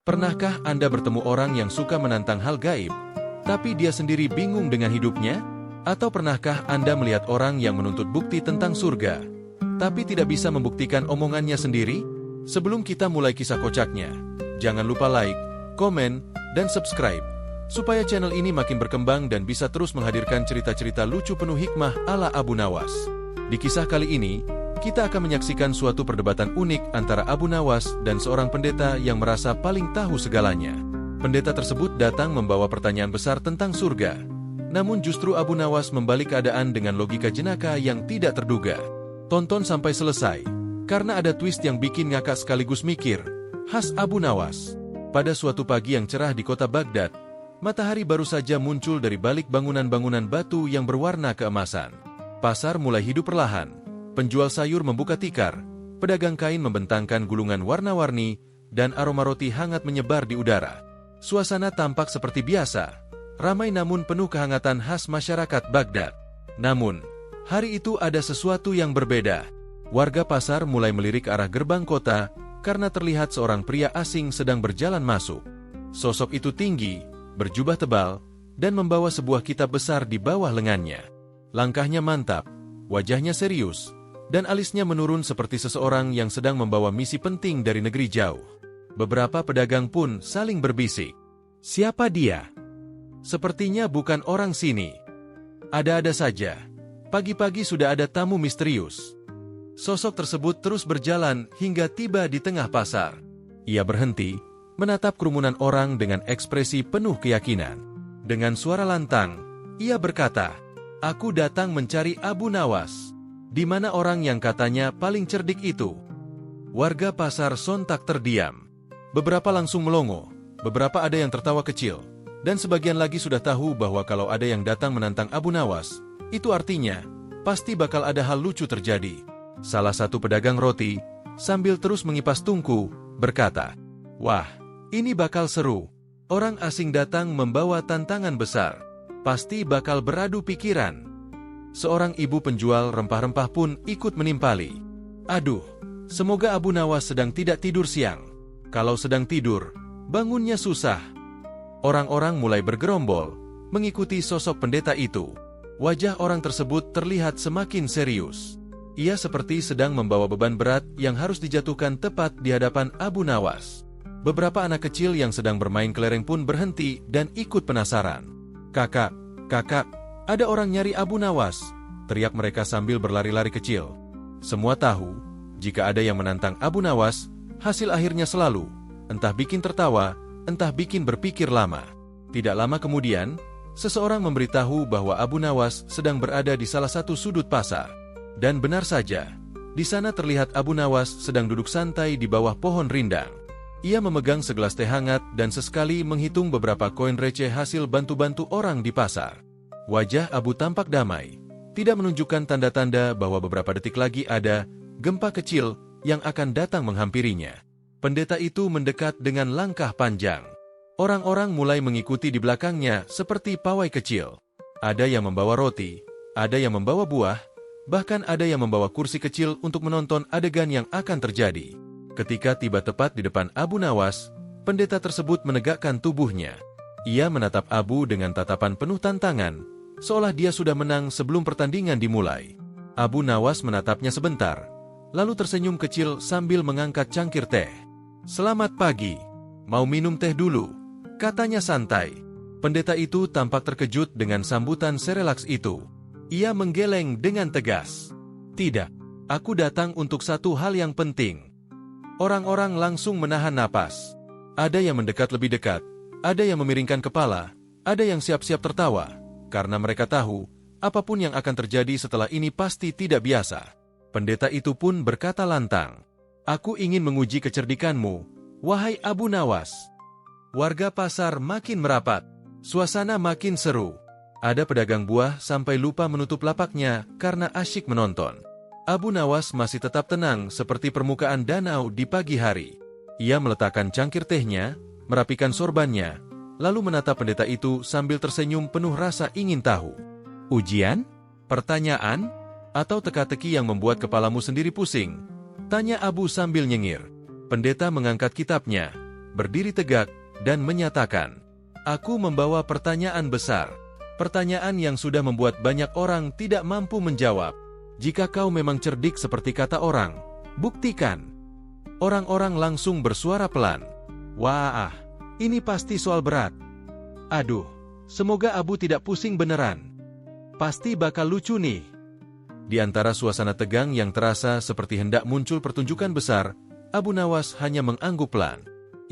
Pernahkah Anda bertemu orang yang suka menantang hal gaib, tapi dia sendiri bingung dengan hidupnya? Atau pernahkah Anda melihat orang yang menuntut bukti tentang surga, tapi tidak bisa membuktikan omongannya sendiri? Sebelum kita mulai kisah kocaknya, jangan lupa like, komen, dan subscribe, supaya channel ini makin berkembang dan bisa terus menghadirkan cerita-cerita lucu penuh hikmah ala Abu Nawas. Di kisah kali ini, kita akan menyaksikan suatu perdebatan unik antara Abu Nawas dan seorang pendeta yang merasa paling tahu segalanya. Pendeta tersebut datang membawa pertanyaan besar tentang surga. Namun justru Abu Nawas membalik keadaan dengan logika jenaka yang tidak terduga. Tonton sampai selesai, karena ada twist yang bikin ngakak sekaligus mikir. Khas Abu Nawas. Pada suatu pagi yang cerah di kota Baghdad, matahari baru saja muncul dari balik bangunan-bangunan batu yang berwarna keemasan. Pasar mulai hidup perlahan. Penjual sayur membuka tikar, pedagang kain membentangkan gulungan warna-warni, dan aroma roti hangat menyebar di udara. Suasana tampak seperti biasa, ramai namun penuh kehangatan khas masyarakat Baghdad. Namun, hari itu ada sesuatu yang berbeda. Warga pasar mulai melirik ke arah gerbang kota, karena terlihat seorang pria asing sedang berjalan masuk. Sosok itu tinggi, berjubah tebal, dan membawa sebuah kitab besar di bawah lengannya. Langkahnya mantap, wajahnya serius, dan alisnya menurun seperti seseorang yang sedang membawa misi penting dari negeri jauh. Beberapa pedagang pun saling berbisik. Siapa dia? Sepertinya bukan orang sini. Ada-ada saja. Pagi-pagi sudah ada tamu misterius. Sosok tersebut terus berjalan hingga tiba di tengah pasar. Ia berhenti, menatap kerumunan orang dengan ekspresi penuh keyakinan. Dengan suara lantang, ia berkata, "Aku datang mencari Abu Nawas." Di mana orang yang katanya paling cerdik itu? Warga pasar sontak terdiam. Beberapa langsung melongo, beberapa ada yang tertawa kecil, dan sebagian lagi sudah tahu bahwa kalau ada yang datang menantang Abu Nawas, itu artinya, pasti bakal ada hal lucu terjadi. Salah satu pedagang roti, sambil terus mengipas tungku, berkata, "Wah, ini bakal seru. Orang asing datang membawa tantangan besar. Pasti bakal beradu pikiran." Seorang ibu penjual rempah-rempah pun ikut menimpali. "Aduh, semoga Abu Nawas sedang tidak tidur siang. Kalau sedang tidur, bangunnya susah." Orang-orang mulai bergerombol, mengikuti sosok pendeta itu. Wajah orang tersebut terlihat semakin serius. Ia seperti sedang membawa beban berat yang harus dijatuhkan tepat di hadapan Abu Nawas. Beberapa anak kecil yang sedang bermain kelereng pun berhenti dan ikut penasaran. Kakak, ada orang nyari Abu Nawas," teriak mereka sambil berlari-lari kecil. Semua tahu, jika ada yang menantang Abu Nawas, hasil akhirnya selalu, entah bikin tertawa, entah bikin berpikir lama. Tidak lama kemudian, seseorang memberitahu bahwa Abu Nawas sedang berada di salah satu sudut pasar. Dan benar saja, di sana terlihat Abu Nawas sedang duduk santai di bawah pohon rindang. Ia memegang segelas teh hangat dan sesekali menghitung beberapa koin receh hasil bantu-bantu orang di pasar. Wajah Abu tampak damai, tidak menunjukkan tanda-tanda bahwa beberapa detik lagi ada gempa kecil yang akan datang menghampirinya. Pendeta itu mendekat dengan langkah panjang. Orang-orang mulai mengikuti di belakangnya seperti pawai kecil. Ada yang membawa roti, ada yang membawa buah, bahkan ada yang membawa kursi kecil untuk menonton adegan yang akan terjadi. Ketika tiba tepat di depan Abu Nawas, pendeta tersebut menegakkan tubuhnya. Ia menatap Abu dengan tatapan penuh tantangan, seolah dia sudah menang sebelum pertandingan dimulai. Abu Nawas menatapnya sebentar, lalu tersenyum kecil sambil mengangkat cangkir teh. "Selamat pagi, mau minum teh dulu?" katanya santai. Pendeta itu tampak terkejut dengan sambutan serelaks itu. Ia menggeleng dengan tegas. "Tidak, aku datang untuk satu hal yang penting." Orang-orang langsung menahan napas. Ada yang mendekat lebih dekat, ada yang memiringkan kepala, ada yang siap-siap tertawa, karena mereka tahu, apapun yang akan terjadi setelah ini pasti tidak biasa. Pendeta itu pun berkata lantang, "Aku ingin menguji kecerdikanmu, wahai Abu Nawas." Warga pasar makin merapat, suasana makin seru. Ada pedagang buah sampai lupa menutup lapaknya karena asyik menonton. Abu Nawas masih tetap tenang seperti permukaan danau di pagi hari. Ia meletakkan cangkir tehnya, merapikan sorbannya, lalu menatap pendeta itu sambil tersenyum penuh rasa ingin tahu. "Ujian? Pertanyaan? Atau teka-teki yang membuat kepalamu sendiri pusing?" tanya Abu sambil nyengir. Pendeta mengangkat kitabnya, berdiri tegak, dan menyatakan, "Aku membawa pertanyaan besar. Pertanyaan yang sudah membuat banyak orang tidak mampu menjawab. Jika kau memang cerdik seperti kata orang, buktikan." Orang-orang langsung bersuara pelan. "Wah, ini pasti soal berat. Aduh, semoga Abu tidak pusing beneran. Pasti bakal lucu nih." Di antara suasana tegang yang terasa seperti hendak muncul pertunjukan besar, Abu Nawas hanya mengangguk pelan.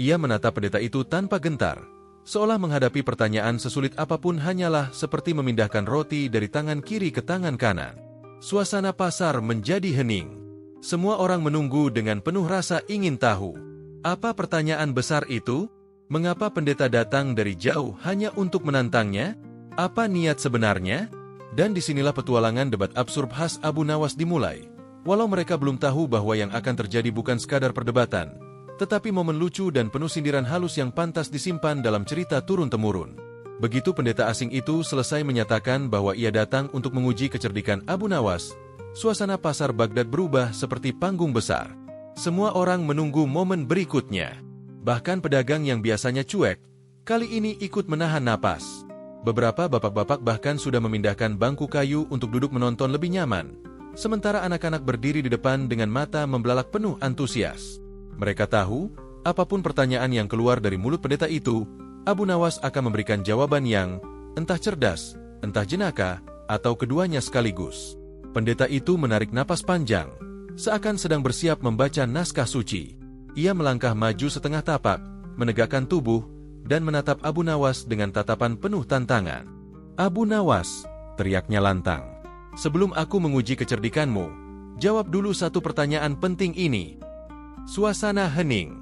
Ia menatap pendeta itu tanpa gentar, seolah menghadapi pertanyaan sesulit apapun hanyalah seperti memindahkan roti dari tangan kiri ke tangan kanan. Suasana pasar menjadi hening. Semua orang menunggu dengan penuh rasa ingin tahu. Apa pertanyaan besar itu? Mengapa pendeta datang dari jauh hanya untuk menantangnya? Apa niat sebenarnya? Dan disinilah petualangan debat absurd khas Abu Nawas dimulai. Walau mereka belum tahu bahwa yang akan terjadi bukan sekadar perdebatan, tetapi momen lucu dan penuh sindiran halus yang pantas disimpan dalam cerita turun-temurun. Begitu pendeta asing itu selesai menyatakan bahwa ia datang untuk menguji kecerdikan Abu Nawas, suasana pasar Baghdad berubah seperti panggung besar. Semua orang menunggu momen berikutnya. Bahkan pedagang yang biasanya cuek, kali ini ikut menahan napas. Beberapa bapak-bapak bahkan sudah memindahkan bangku kayu untuk duduk menonton lebih nyaman, sementara anak-anak berdiri di depan dengan mata membelalak penuh antusias. Mereka tahu, apapun pertanyaan yang keluar dari mulut pendeta itu, Abu Nawas akan memberikan jawaban yang entah cerdas, entah jenaka, atau keduanya sekaligus. Pendeta itu menarik napas panjang, seakan sedang bersiap membaca naskah suci. Ia melangkah maju setengah tapak, menegakkan tubuh, dan menatap Abu Nawas dengan tatapan penuh tantangan. "Abu Nawas," teriaknya lantang, "sebelum aku menguji kecerdikanmu, jawab dulu satu pertanyaan penting ini." Suasana hening.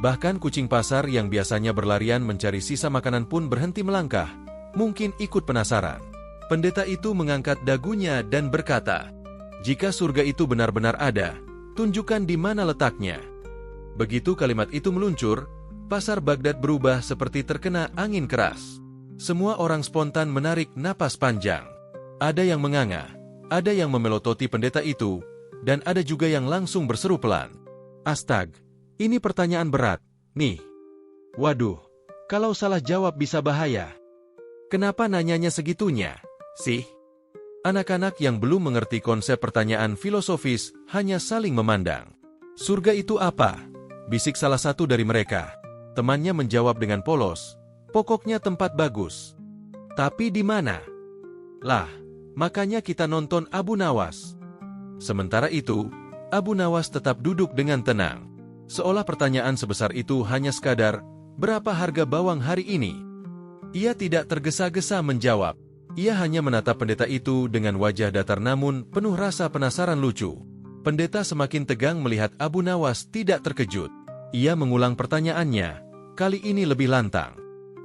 Bahkan kucing pasar yang biasanya berlarian mencari sisa makanan pun berhenti melangkah, mungkin ikut penasaran. Pendeta itu mengangkat dagunya dan berkata, "Jika surga itu benar-benar ada, tunjukkan di mana letaknya." Begitu kalimat itu meluncur, pasar Baghdad berubah seperti terkena angin keras. Semua orang spontan menarik napas panjang. Ada yang menganga, ada yang memelototi pendeta itu, dan ada juga yang langsung berseru pelan, "Astag, ini pertanyaan berat, nih. Waduh, kalau salah jawab bisa bahaya. Kenapa nanyanya segitunya, sih?" Anak-anak yang belum mengerti konsep pertanyaan filosofis hanya saling memandang. "Surga itu apa?" bisik salah satu dari mereka. Temannya menjawab dengan polos, "Pokoknya tempat bagus." "Tapi di mana?" "Lah, makanya kita nonton Abu Nawas." Sementara itu, Abu Nawas tetap duduk dengan tenang. Seolah pertanyaan sebesar itu hanya sekadar, "Berapa harga bawang hari ini?" Ia tidak tergesa-gesa menjawab. Ia hanya menatap pendeta itu dengan wajah datar namun penuh rasa penasaran lucu. Pendeta semakin tegang melihat Abu Nawas tidak terkejut. Ia mengulang pertanyaannya, kali ini lebih lantang.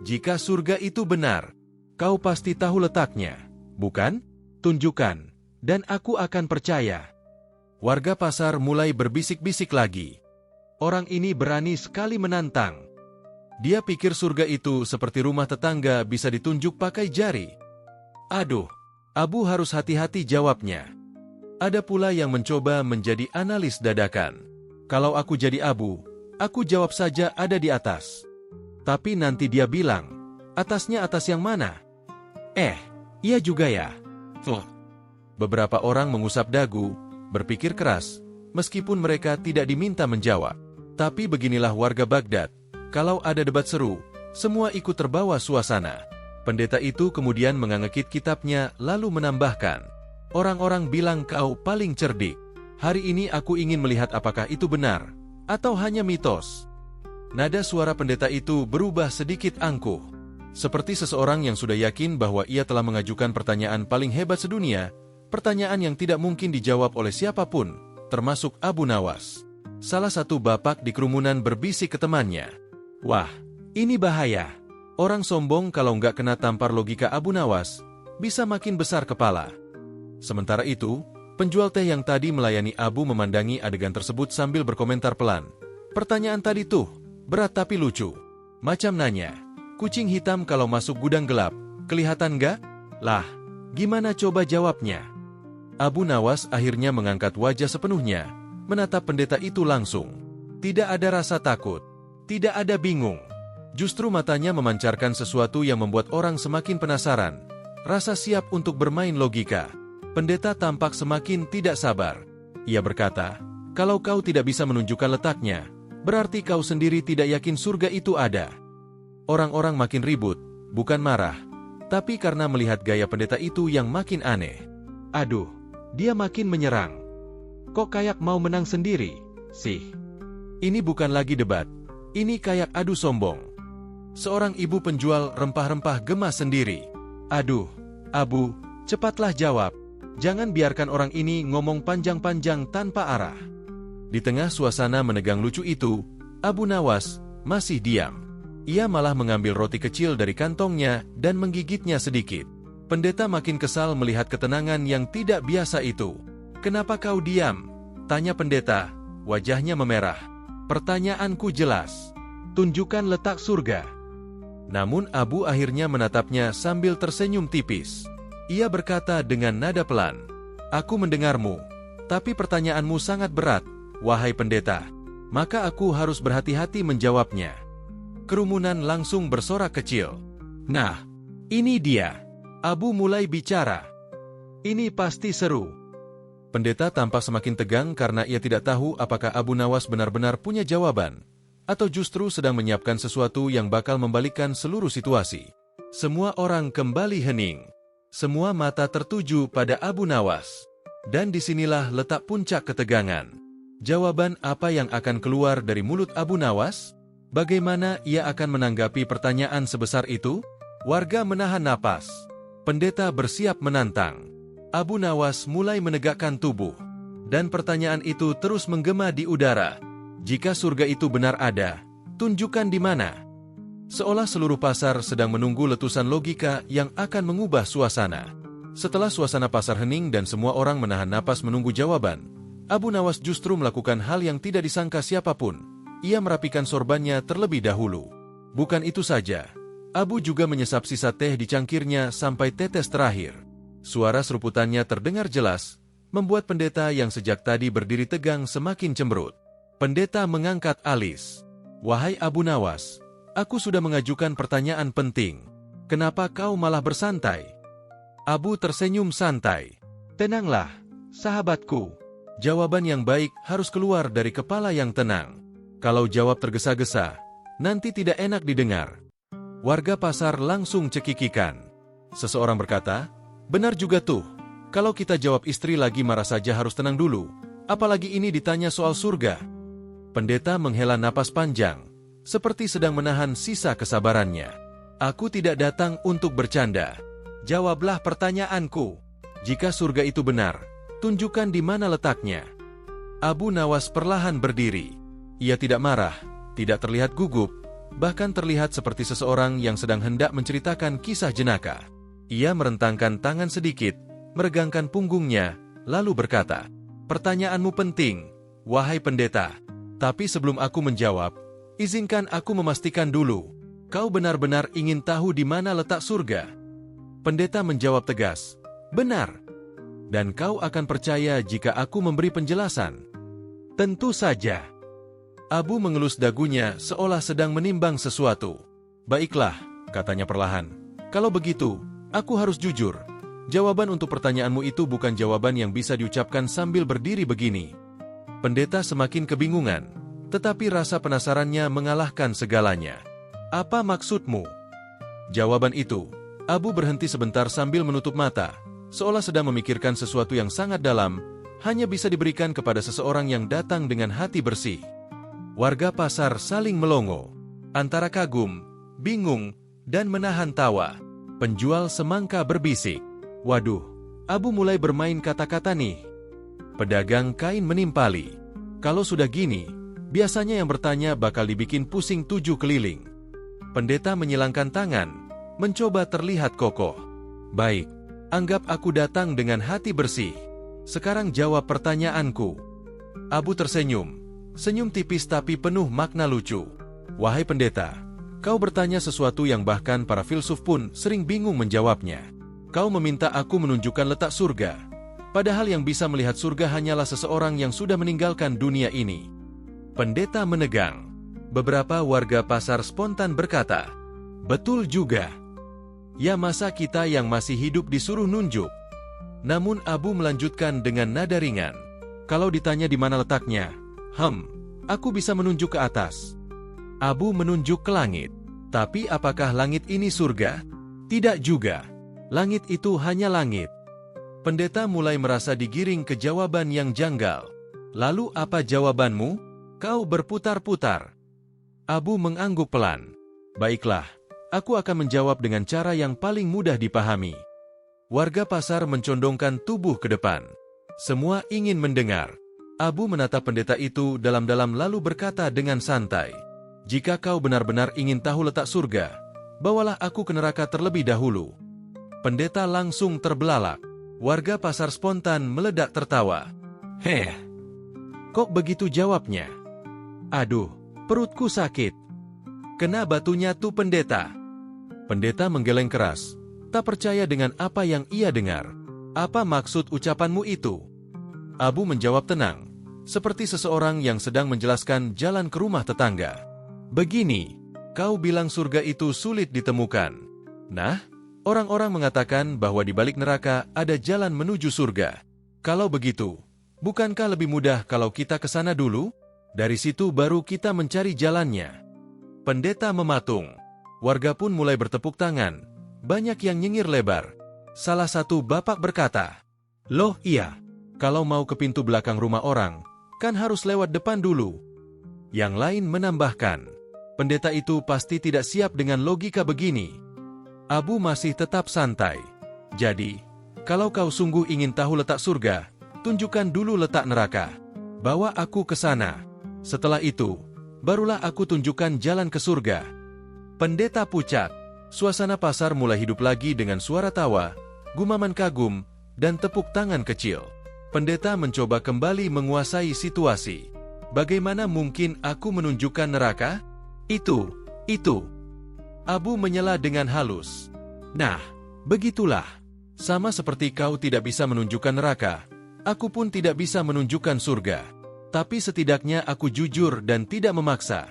"Jika surga itu benar, kau pasti tahu letaknya, bukan? Tunjukkan, dan aku akan percaya." Warga pasar mulai berbisik-bisik lagi. Orang ini berani sekali menantang. Dia pikir surga itu seperti rumah tetangga bisa ditunjuk pakai jari. Aduh, Abu harus hati-hati jawabnya. Ada pula yang mencoba menjadi analis dadakan. "Kalau aku jadi Abu, aku jawab saja ada di atas." Tapi nanti dia bilang, "Atasnya atas yang mana?" Iya juga ya. Beberapa orang mengusap dagu, berpikir keras, meskipun mereka tidak diminta menjawab. Tapi beginilah warga Baghdad, kalau ada debat seru, semua ikut terbawa suasana. Pendeta itu kemudian mengangekit kitabnya lalu menambahkan, "Orang-orang bilang kau paling cerdik. Hari ini aku ingin melihat apakah itu benar, atau hanya mitos." Nada suara pendeta itu berubah sedikit angkuh. Seperti seseorang yang sudah yakin bahwa ia telah mengajukan pertanyaan paling hebat sedunia, pertanyaan yang tidak mungkin dijawab oleh siapapun, termasuk Abu Nawas. Salah satu bapak di kerumunan berbisik ke temannya, "Wah, ini bahaya. Orang sombong kalau nggak kena tampar logika Abu Nawas, bisa makin besar kepala." Sementara itu, penjual teh yang tadi melayani Abu memandangi adegan tersebut sambil berkomentar pelan, "Pertanyaan tadi tuh, berat tapi lucu. Macam nanya, kucing hitam kalau masuk gudang gelap, kelihatan nggak? Lah, gimana coba jawabnya?" Abu Nawas akhirnya mengangkat wajah sepenuhnya, menatap pendeta itu langsung. Tidak ada rasa takut. Tidak ada bingung. Justru matanya memancarkan sesuatu yang membuat orang semakin penasaran. Rasa siap untuk bermain logika. Pendeta tampak semakin tidak sabar. Ia berkata, "Kalau kau tidak bisa menunjukkan letaknya, berarti kau sendiri tidak yakin surga itu ada." Orang-orang makin ribut, bukan marah, tapi karena melihat gaya pendeta itu yang makin aneh. Aduh, dia makin menyerang. Kok kayak mau menang sendiri, sih? Ini bukan lagi debat. Ini kayak adu sombong. Seorang ibu penjual rempah-rempah gemas sendiri. Aduh, Abu, cepatlah jawab. Jangan biarkan orang ini ngomong panjang-panjang tanpa arah. Di tengah suasana menegang lucu itu, Abu Nawas masih diam. Ia malah mengambil roti kecil dari kantongnya dan menggigitnya sedikit. Pendeta makin kesal melihat ketenangan yang tidak biasa itu. "Kenapa kau diam?" tanya pendeta, wajahnya memerah. "Pertanyaanku jelas. Tunjukkan letak surga." Namun Abu akhirnya menatapnya sambil tersenyum tipis. Ia berkata dengan nada pelan, "Aku mendengarmu, tapi pertanyaanmu sangat berat, wahai pendeta. Maka aku harus berhati-hati menjawabnya." Kerumunan langsung bersorak kecil. "Nah, ini dia." Abu mulai bicara. "Ini pasti seru." Pendeta tampak semakin tegang karena ia tidak tahu apakah Abu Nawas benar-benar punya jawaban, atau justru sedang menyiapkan sesuatu yang bakal membalikkan seluruh situasi. Semua orang kembali hening. Semua mata tertuju pada Abu Nawas. Dan disinilah letak puncak ketegangan. Jawaban apa yang akan keluar dari mulut Abu Nawas? Bagaimana ia akan menanggapi pertanyaan sebesar itu? Warga menahan napas. Pendeta bersiap menantang. Abu Nawas mulai menegakkan tubuh. Dan pertanyaan itu terus menggema di udara. "Jika surga itu benar ada, tunjukkan di mana." Seolah seluruh pasar sedang menunggu letusan logika yang akan mengubah suasana. Setelah suasana pasar hening dan semua orang menahan napas menunggu jawaban, Abu Nawas justru melakukan hal yang tidak disangka siapapun. Ia merapikan sorbannya terlebih dahulu. Bukan itu saja, Abu juga menyesap sisa teh di cangkirnya sampai tetes terakhir. Suara seruputannya terdengar jelas, membuat pendeta yang sejak tadi berdiri tegang semakin cemberut. Pendeta mengangkat alis. "Wahai Abu Nawas, aku sudah mengajukan pertanyaan penting. Kenapa kau malah bersantai?" Abu tersenyum santai. "Tenanglah, sahabatku. Jawaban yang baik harus keluar dari kepala yang tenang. Kalau jawab tergesa-gesa, nanti tidak enak didengar." Warga pasar langsung cekikikan. Seseorang berkata, "Benar juga tuh. Kalau kita jawab istri lagi marah saja harus tenang dulu. Apalagi ini ditanya soal surga." Pendeta menghela napas panjang, seperti sedang menahan sisa kesabarannya. "Aku tidak datang untuk bercanda. Jawablah pertanyaanku. Jika surga itu benar, tunjukkan di mana letaknya." Abu Nawas perlahan berdiri. Ia tidak marah, tidak terlihat gugup, bahkan terlihat seperti seseorang yang sedang hendak menceritakan kisah jenaka. Ia merentangkan tangan sedikit, meregangkan punggungnya, lalu berkata, "Pertanyaanmu penting, wahai pendeta. Tapi sebelum aku menjawab, izinkan aku memastikan dulu. Kau benar-benar ingin tahu di mana letak surga?" Pendeta menjawab tegas, "Benar. Dan kau akan percaya jika aku memberi penjelasan?" "Tentu saja." Abu mengelus dagunya seolah sedang menimbang sesuatu. "Baiklah," katanya perlahan. "Kalau begitu, aku harus jujur. Jawaban untuk pertanyaanmu itu bukan jawaban yang bisa diucapkan sambil berdiri begini." Pendeta semakin kebingungan, tetapi rasa penasarannya mengalahkan segalanya. "Apa maksudmu?" Jawaban itu, Abu berhenti sebentar sambil menutup mata, seolah sedang memikirkan sesuatu yang sangat dalam, hanya bisa diberikan kepada seseorang yang datang dengan hati bersih. Warga pasar saling melongo, antara kagum, bingung, dan menahan tawa. Penjual semangka berbisik, "Waduh, Abu mulai bermain kata-kata nih." Pedagang kain menimpali, "Kalau sudah gini, biasanya yang bertanya bakal dibikin pusing 7 keliling." Pendeta menyilangkan tangan, mencoba terlihat kokoh. "Baik, anggap aku datang dengan hati bersih. Sekarang jawab pertanyaanku." Abu tersenyum, senyum tipis tapi penuh makna lucu. "Wahai pendeta, kau bertanya sesuatu yang bahkan para filsuf pun sering bingung menjawabnya. Kau meminta aku menunjukkan letak surga, padahal yang bisa melihat surga hanyalah seseorang yang sudah meninggalkan dunia ini." Pendeta menegang. Beberapa warga pasar spontan berkata, "Betul juga. Ya masa kita yang masih hidup disuruh nunjuk?" Namun Abu melanjutkan dengan nada ringan, "Kalau ditanya di mana letaknya, aku bisa menunjuk ke atas." Abu menunjuk ke langit. Tapi apakah langit ini surga? Tidak juga. Langit itu hanya langit. Pendeta mulai merasa digiring ke jawaban yang janggal. "Lalu apa jawabanmu? Kau berputar-putar." Abu mengangguk pelan. "Baiklah, aku akan menjawab dengan cara yang paling mudah dipahami." Warga pasar mencondongkan tubuh ke depan. Semua ingin mendengar. Abu menatap pendeta itu dalam-dalam lalu berkata dengan santai, "Jika kau benar-benar ingin tahu letak surga, bawalah aku ke neraka terlebih dahulu." Pendeta langsung terbelalak. Warga pasar spontan meledak tertawa. Kok begitu jawabnya? Aduh, perutku sakit. Kena batunya tuh pendeta." Pendeta menggeleng keras, tak percaya dengan apa yang ia dengar. "Apa maksud ucapanmu itu?" Abu menjawab tenang, seperti seseorang yang sedang menjelaskan jalan ke rumah tetangga. "Begini, kau bilang surga itu sulit ditemukan. Nah, orang-orang mengatakan bahwa di balik neraka ada jalan menuju surga. Kalau begitu, bukankah lebih mudah kalau kita ke sana dulu? Dari situ baru kita mencari jalannya." Pendeta mematung. Warga pun mulai bertepuk tangan. Banyak yang nyengir lebar. Salah satu bapak berkata, "Loh iya, kalau mau ke pintu belakang rumah orang, kan harus lewat depan dulu." Yang lain menambahkan, pendeta itu pasti tidak siap dengan logika begini. Abu masih tetap santai. "Jadi, kalau kau sungguh ingin tahu letak surga, tunjukkan dulu letak neraka. Bawa aku ke sana. Setelah itu, barulah aku tunjukkan jalan ke surga." Pendeta pucat. Suasana pasar mulai hidup lagi dengan suara tawa, gumaman kagum, dan tepuk tangan kecil. Pendeta mencoba kembali menguasai situasi. "Bagaimana mungkin aku menunjukkan neraka? Itu. Abu menyela dengan halus. "Nah, begitulah. Sama seperti kau tidak bisa menunjukkan neraka, aku pun tidak bisa menunjukkan surga. Tapi setidaknya aku jujur dan tidak memaksa."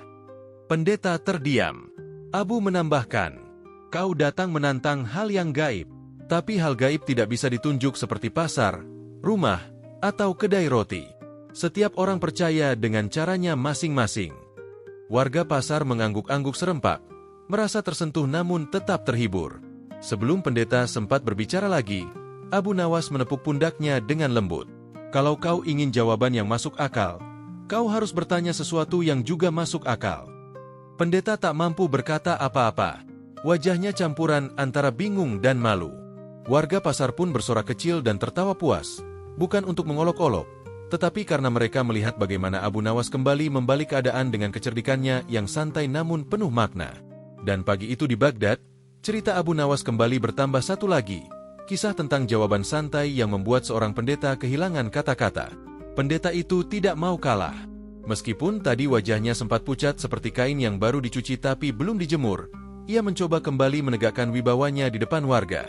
Pendeta terdiam. Abu menambahkan, "Kau datang menantang hal yang gaib. Tapi hal gaib tidak bisa ditunjuk seperti pasar, rumah, atau kedai roti. Setiap orang percaya dengan caranya masing-masing." Warga pasar mengangguk-angguk serempak, merasa tersentuh namun tetap terhibur. Sebelum pendeta sempat berbicara lagi, Abu Nawas menepuk pundaknya dengan lembut. "Kalau kau ingin jawaban yang masuk akal, kau harus bertanya sesuatu yang juga masuk akal." Pendeta tak mampu berkata apa-apa. Wajahnya campuran antara bingung dan malu. Warga pasar pun bersorak kecil dan tertawa puas, bukan untuk mengolok-olok, tetapi karena mereka melihat bagaimana Abu Nawas kembali membalik keadaan dengan kecerdikannya yang santai namun penuh makna. Dan pagi itu di Baghdad, cerita Abu Nawas kembali bertambah satu lagi, kisah tentang jawaban santai yang membuat seorang pendeta kehilangan kata-kata. Pendeta itu tidak mau kalah. Meskipun tadi wajahnya sempat pucat seperti kain yang baru dicuci tapi belum dijemur, ia mencoba kembali menegakkan wibawanya di depan warga.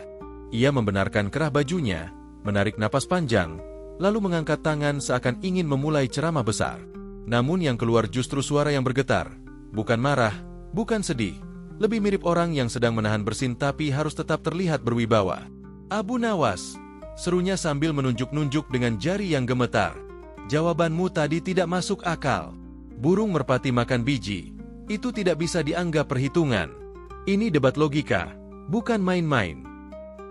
Ia membenarkan kerah bajunya, menarik napas panjang, lalu mengangkat tangan seakan ingin memulai ceramah besar. Namun yang keluar justru suara yang bergetar, bukan marah, bukan sedih, lebih mirip orang yang sedang menahan bersin tapi harus tetap terlihat berwibawa. "Abu Nawas," serunya sambil menunjuk-nunjuk dengan jari yang gemetar. "Jawabanmu tadi tidak masuk akal. Burung merpati makan biji, itu tidak bisa dianggap perhitungan. Ini debat logika, bukan main-main."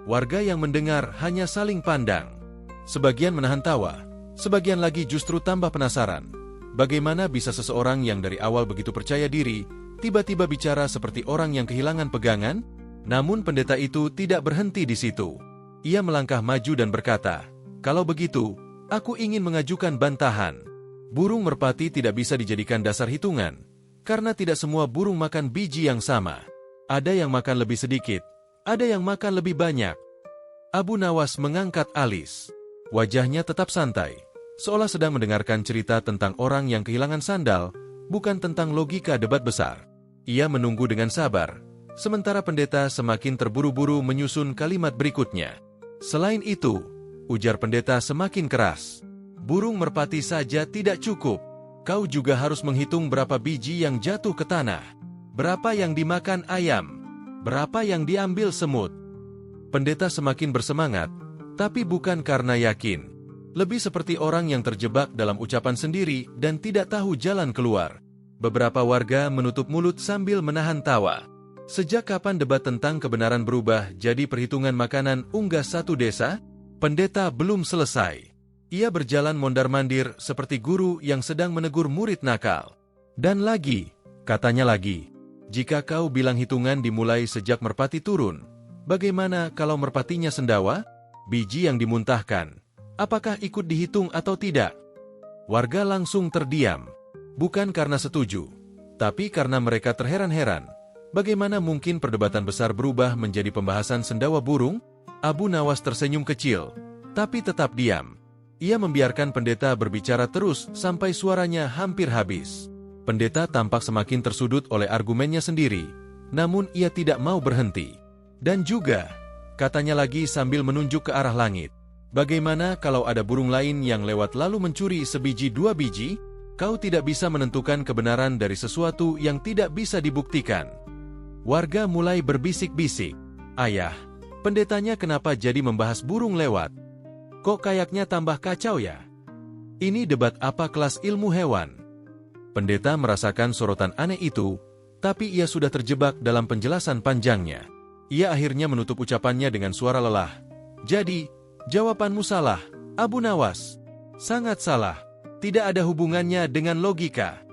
Warga yang mendengar hanya saling pandang. Sebagian menahan tawa, sebagian lagi justru tambah penasaran. Bagaimana bisa seseorang yang dari awal begitu percaya diri, tiba-tiba bicara seperti orang yang kehilangan pegangan? Namun pendeta itu tidak berhenti di situ. Ia melangkah maju dan berkata, "Kalau begitu, aku ingin mengajukan bantahan. Burung merpati tidak bisa dijadikan dasar hitungan, karena tidak semua burung makan biji yang sama. Ada yang makan lebih sedikit, ada yang makan lebih banyak." Abu Nawas mengangkat alis. Wajahnya tetap santai, seolah sedang mendengarkan cerita tentang orang yang kehilangan sandal, bukan tentang logika debat besar. Ia menunggu dengan sabar, sementara pendeta semakin terburu-buru menyusun kalimat berikutnya. "Selain itu," ujar pendeta semakin keras, "burung merpati saja tidak cukup. kau juga harus menghitung berapa biji yang jatuh ke tanah, berapa yang dimakan ayam, berapa yang diambil semut. Pendeta semakin bersemangat, tapi bukan karena yakin. Lebih seperti orang yang terjebak dalam ucapan sendiri dan tidak tahu jalan keluar. Beberapa warga menutup mulut sambil menahan tawa. Sejak kapan debat tentang kebenaran berubah jadi perhitungan makanan unggas satu desa? Pendeta belum selesai. Ia berjalan mondar-mandir seperti guru yang sedang menegur murid nakal. Dan lagi, katanya lagi, jika kau bilang hitungan dimulai sejak merpati turun, bagaimana kalau merpatinya sendawa? Biji yang dimuntahkan, apakah ikut dihitung atau tidak? Warga langsung terdiam. Bukan karena setuju, tapi karena mereka terheran-heran. Bagaimana mungkin perdebatan besar berubah menjadi pembahasan sendawa burung? Abu Nawas tersenyum kecil, tapi tetap diam. Ia membiarkan pendeta berbicara terus sampai suaranya hampir habis. Pendeta tampak semakin tersudut oleh argumennya sendiri, namun ia tidak mau berhenti. Dan juga, katanya lagi sambil menunjuk ke arah langit, bagaimana kalau ada burung lain yang lewat lalu mencuri sebiji dua biji? Kau tidak bisa menentukan kebenaran dari sesuatu yang tidak bisa dibuktikan. Warga mulai berbisik-bisik. Ayah, pendetanya kenapa jadi membahas burung lewat? Kok kayaknya tambah kacau ya? Ini debat apa kelas ilmu hewan? Pendeta merasakan sorotan aneh itu, tapi ia sudah terjebak dalam penjelasan panjangnya. Ia akhirnya menutup ucapannya dengan suara lelah. Jadi, jawabanmu salah, Abu Nawas. Sangat salah. Tidak ada hubungannya dengan logika.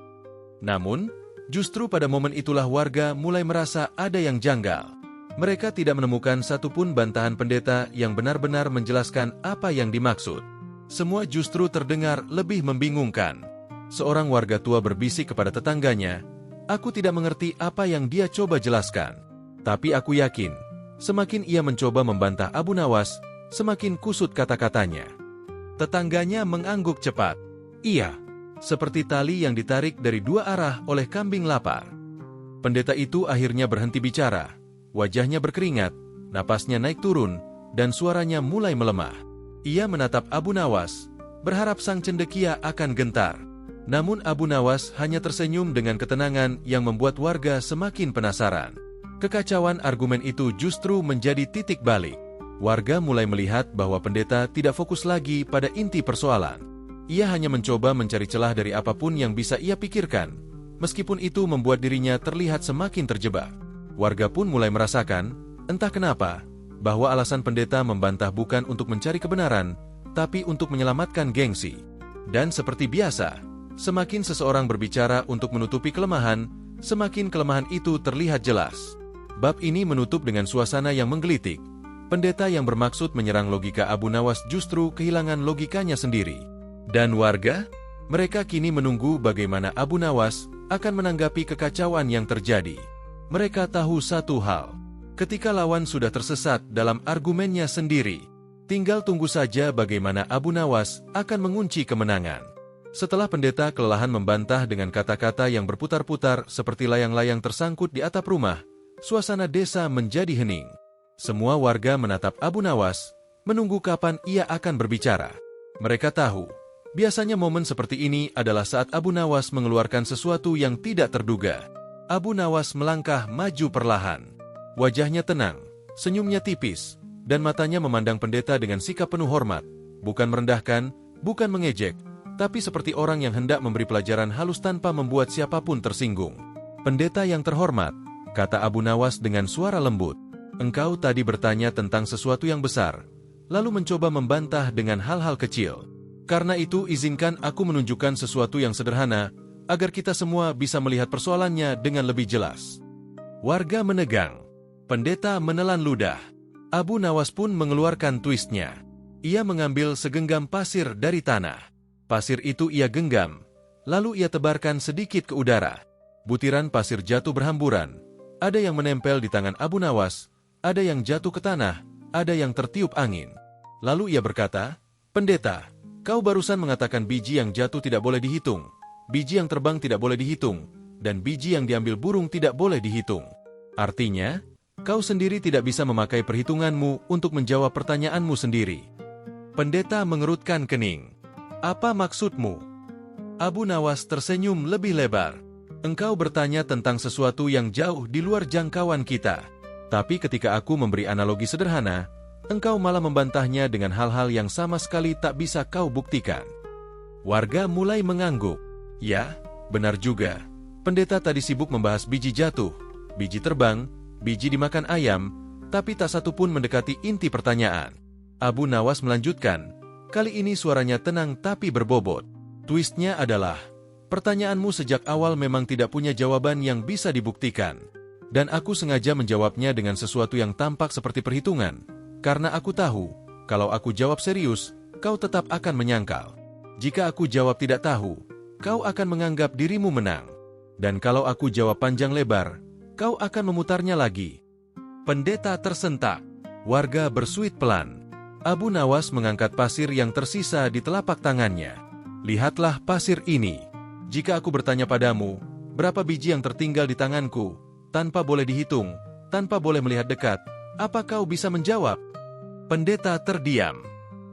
Namun, justru pada momen itulah warga mulai merasa ada yang janggal. Mereka tidak menemukan satupun bantahan pendeta yang benar-benar menjelaskan apa yang dimaksud. Semua justru terdengar lebih membingungkan. Seorang warga tua berbisik kepada tetangganya, "Aku tidak mengerti apa yang dia coba jelaskan. Tapi aku yakin, semakin ia mencoba membantah Abu Nawas, semakin kusut kata-katanya." Tetangganya mengangguk cepat. Iya, seperti tali yang ditarik dari dua arah oleh kambing lapar. Pendeta itu akhirnya berhenti bicara. Wajahnya berkeringat, napasnya naik turun, dan suaranya mulai melemah. Ia menatap Abu Nawas, berharap sang cendekia akan gentar. Namun Abu Nawas hanya tersenyum dengan ketenangan yang membuat warga semakin penasaran. Kekacauan argumen itu justru menjadi titik balik. Warga mulai melihat bahwa pendeta tidak fokus lagi pada inti persoalan. Ia hanya mencoba mencari celah dari apapun yang bisa ia pikirkan, meskipun itu membuat dirinya terlihat semakin terjebak. Warga pun mulai merasakan, entah kenapa, bahwa alasan pendeta membantah bukan untuk mencari kebenaran, tapi untuk menyelamatkan gengsi. Dan seperti biasa, semakin seseorang berbicara untuk menutupi kelemahan, semakin kelemahan itu terlihat jelas. Bab ini menutup dengan suasana yang menggelitik. Pendeta yang bermaksud menyerang logika Abu Nawas justru kehilangan logikanya sendiri. Dan warga? Mereka kini menunggu bagaimana Abu Nawas akan menanggapi kekacauan yang terjadi. Mereka tahu satu hal. Ketika lawan sudah tersesat dalam argumennya sendiri, tinggal tunggu saja bagaimana Abu Nawas akan mengunci kemenangan. Setelah pendeta kelelahan membantah dengan kata-kata yang berputar-putar seperti layang-layang tersangkut di atap rumah, suasana desa menjadi hening. Semua warga menatap Abu Nawas, menunggu kapan ia akan berbicara. Mereka tahu, biasanya momen seperti ini adalah saat Abu Nawas mengeluarkan sesuatu yang tidak terduga. Abu Nawas melangkah maju perlahan. Wajahnya tenang, senyumnya tipis, dan matanya memandang pendeta dengan sikap penuh hormat. Bukan merendahkan, bukan mengejek, tapi seperti orang yang hendak memberi pelajaran halus tanpa membuat siapapun tersinggung. "Pendeta yang terhormat," kata Abu Nawas dengan suara lembut, "engkau tadi bertanya tentang sesuatu yang besar, lalu mencoba membantah dengan hal-hal kecil. Karena itu izinkan aku menunjukkan sesuatu yang sederhana, agar kita semua bisa melihat persoalannya dengan lebih jelas." Warga menegang. Pendeta menelan ludah. Abu Nawas pun mengeluarkan twistnya. Ia mengambil segenggam pasir dari tanah. Pasir itu ia genggam, lalu ia tebarkan sedikit ke udara. Butiran pasir jatuh berhamburan. Ada yang menempel di tangan Abu Nawas, ada yang jatuh ke tanah, ada yang tertiup angin. Lalu ia berkata, "Pendeta, kau barusan mengatakan biji yang jatuh tidak boleh dihitung, biji yang terbang tidak boleh dihitung, dan biji yang diambil burung tidak boleh dihitung. Artinya, kau sendiri tidak bisa memakai perhitunganmu untuk menjawab pertanyaanmu sendiri." Pendeta mengerutkan kening. "Apa maksudmu?" Abu Nawas tersenyum lebih lebar. Engkau bertanya tentang sesuatu yang jauh di luar jangkauan kita. Tapi ketika aku memberi analogi sederhana, engkau malah membantahnya dengan hal-hal yang sama sekali tak bisa kau buktikan. Warga mulai mengangguk. Ya, benar juga. Pendeta tadi sibuk membahas biji jatuh, biji terbang, biji dimakan ayam, tapi tak satu pun mendekati inti pertanyaan. Abu Nawas melanjutkan, kali ini suaranya tenang tapi berbobot. Twistnya adalah, pertanyaanmu sejak awal memang tidak punya jawaban yang bisa dibuktikan. Dan aku sengaja menjawabnya dengan sesuatu yang tampak seperti perhitungan. Karena aku tahu, kalau aku jawab serius, kau tetap akan menyangkal. Jika aku jawab tidak tahu, kau akan menganggap dirimu menang. Dan kalau aku jawab panjang lebar, kau akan memutarnya lagi. Pendeta tersentak. Warga bersuit pelan. Abu Nawas mengangkat pasir yang tersisa di telapak tangannya. Lihatlah pasir ini. Jika aku bertanya padamu, berapa biji yang tertinggal di tanganku, tanpa boleh dihitung, tanpa boleh melihat dekat, apa kau bisa menjawab? Pendeta terdiam.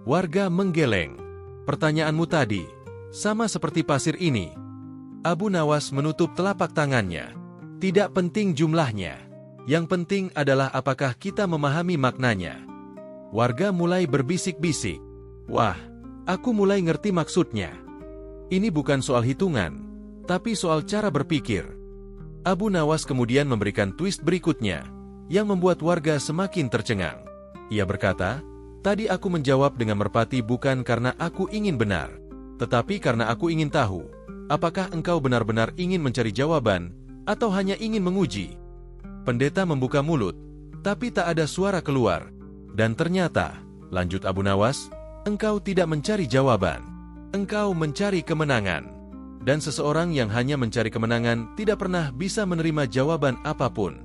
Warga menggeleng. Pertanyaanmu tadi, sama seperti pasir ini. Abu Nawas menutup telapak tangannya. Tidak penting jumlahnya. Yang penting adalah apakah kita memahami maknanya. Warga mulai berbisik-bisik. Wah, aku mulai ngerti maksudnya. Ini bukan soal hitungan, tapi soal cara berpikir. Abu Nawas kemudian memberikan twist berikutnya, yang membuat warga semakin tercengang. Ia berkata, tadi aku menjawab dengan merpati bukan karena aku ingin benar, tetapi karena aku ingin tahu, apakah engkau benar-benar ingin mencari jawaban, atau hanya ingin menguji. Pendeta membuka mulut, tapi tak ada suara keluar. Dan ternyata, lanjut Abu Nawas, engkau tidak mencari jawaban. Engkau mencari kemenangan. Dan seseorang yang hanya mencari kemenangan tidak pernah bisa menerima jawaban apapun.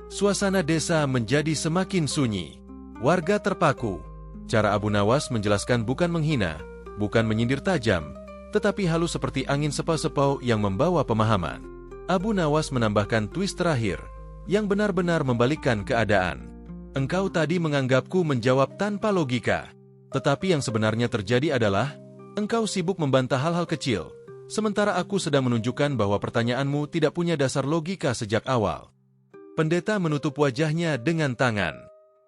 Suasana desa menjadi semakin sunyi. Warga terpaku. Cara Abu Nawas menjelaskan bukan menghina, bukan menyindir tajam, tetapi halus seperti angin sepau-sepau yang membawa pemahaman. Abu Nawas menambahkan twist terakhir, yang benar-benar membalikkan keadaan. Engkau tadi menganggapku menjawab tanpa logika. Tetapi yang sebenarnya terjadi adalah, engkau sibuk membantah hal-hal kecil, sementara aku sedang menunjukkan bahwa pertanyaanmu tidak punya dasar logika sejak awal. Pendeta menutup wajahnya dengan tangan.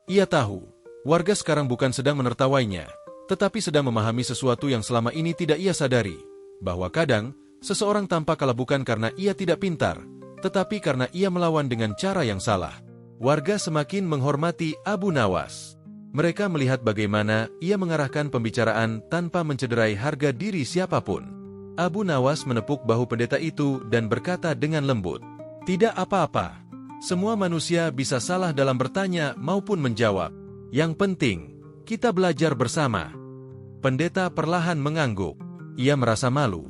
Ia tahu, warga sekarang bukan sedang menertawainya, tetapi sedang memahami sesuatu yang selama ini tidak ia sadari, bahwa kadang, seseorang tampak kalah bukan karena ia tidak pintar, tetapi karena ia melawan dengan cara yang salah. Warga semakin menghormati Abu Nawas. Mereka melihat bagaimana ia mengarahkan pembicaraan tanpa mencederai harga diri siapapun. Abu Nawas menepuk bahu pendeta itu dan berkata dengan lembut, tidak apa-apa. Semua manusia bisa salah dalam bertanya maupun menjawab. Yang penting, kita belajar bersama. Pendeta perlahan mengangguk. Ia merasa malu,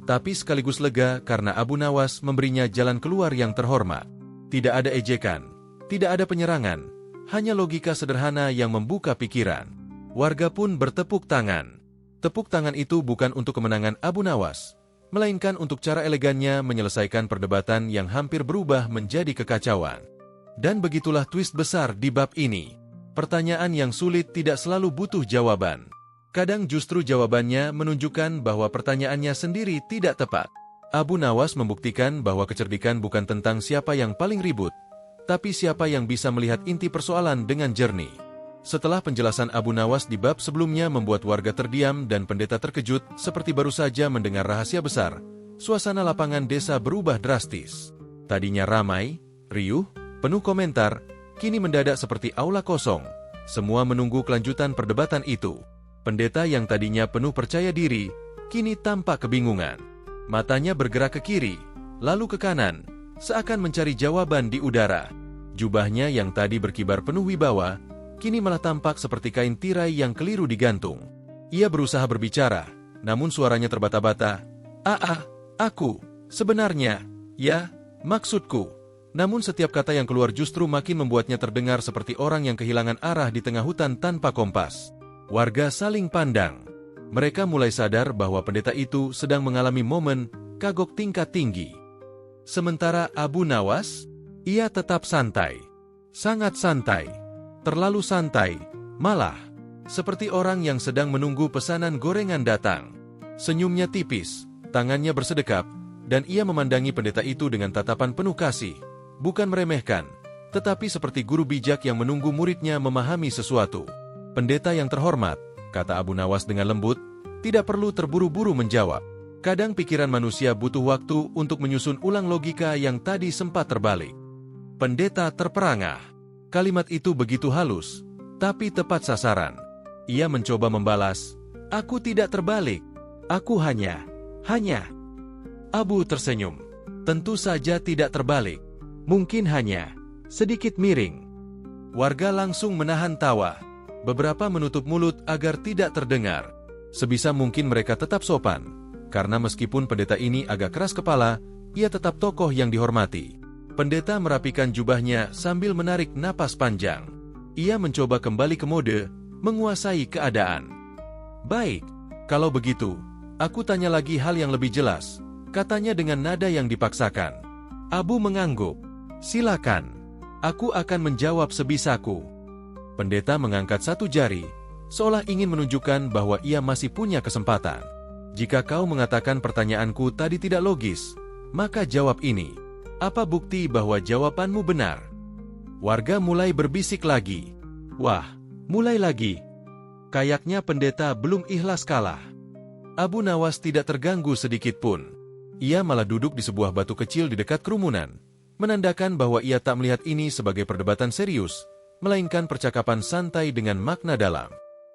tapi sekaligus lega karena Abu Nawas memberinya jalan keluar yang terhormat. Tidak ada ejekan, tidak ada penyerangan, hanya logika sederhana yang membuka pikiran. Warga pun bertepuk tangan. Tepuk tangan itu bukan untuk kemenangan Abu Nawas, melainkan untuk cara elegannya menyelesaikan perdebatan yang hampir berubah menjadi kekacauan. Dan begitulah twist besar di bab ini. Pertanyaan yang sulit tidak selalu butuh jawaban. Kadang justru jawabannya menunjukkan bahwa pertanyaannya sendiri tidak tepat. Abu Nawas membuktikan bahwa kecerdikan bukan tentang siapa yang paling ribut, tapi siapa yang bisa melihat inti persoalan dengan jernih. Setelah penjelasan Abu Nawas di bab sebelumnya membuat warga terdiam dan pendeta terkejut seperti baru saja mendengar rahasia besar, suasana lapangan desa berubah drastis. Tadinya ramai, riuh, penuh komentar, kini mendadak seperti aula kosong. Semua menunggu kelanjutan perdebatan itu. Pendeta yang tadinya penuh percaya diri, kini tampak kebingungan. Matanya bergerak ke kiri, lalu ke kanan, seakan mencari jawaban di udara. Jubahnya yang tadi berkibar penuh wibawa, kini malah tampak seperti kain tirai yang keliru digantung. Ia berusaha berbicara, namun suaranya terbata-bata. Aku, sebenarnya, ya, maksudku. Namun setiap kata yang keluar justru makin membuatnya terdengar seperti orang yang kehilangan arah di tengah hutan tanpa kompas. Warga saling pandang. Mereka mulai sadar bahwa pendeta itu sedang mengalami momen kagok tingkat tinggi. Sementara Abu Nawas, ia tetap santai. Sangat santai. Terlalu santai, malah. Seperti orang yang sedang menunggu pesanan gorengan datang. Senyumnya tipis, Tangannya bersedekap, dan ia memandangi pendeta itu dengan tatapan penuh kasih, bukan meremehkan, tetapi seperti guru bijak yang menunggu muridnya memahami sesuatu. "Pendeta yang terhormat," kata Abu Nawas dengan lembut, "tidak perlu terburu-buru menjawab. Kadang pikiran manusia butuh waktu untuk menyusun ulang logika yang tadi sempat terbalik." Pendeta terperangah. Kalimat itu begitu halus, tapi tepat sasaran. Ia mencoba membalas, "Aku tidak terbalik. Aku hanya. Abu tersenyum. "Tentu saja tidak terbalik. Mungkin hanya sedikit miring." Warga langsung menahan tawa. Beberapa menutup mulut agar tidak terdengar. Sebisa mungkin mereka tetap sopan, karena meskipun pendeta ini agak keras kepala, ia tetap tokoh yang dihormati. Pendeta merapikan jubahnya sambil menarik napas panjang. Ia mencoba kembali ke mode, menguasai keadaan. "Baik, kalau begitu, aku tanya lagi hal yang lebih jelas," katanya dengan nada yang dipaksakan. Abu mengangguk. "Silakan. Aku akan menjawab sebisaku." Pendeta mengangkat satu jari, seolah ingin menunjukkan bahwa ia masih punya kesempatan. "Jika kau mengatakan pertanyaanku tadi tidak logis, maka jawab ini. Apa bukti bahwa jawabanmu benar?" Warga mulai berbisik lagi. "Wah, mulai lagi." Kayaknya pendeta belum ikhlas kalah. Abu Nawas tidak terganggu sedikit pun. Ia malah duduk di sebuah batu kecil di dekat kerumunan, menandakan bahwa ia tak melihat ini sebagai perdebatan serius, melainkan percakapan santai dengan makna dalam.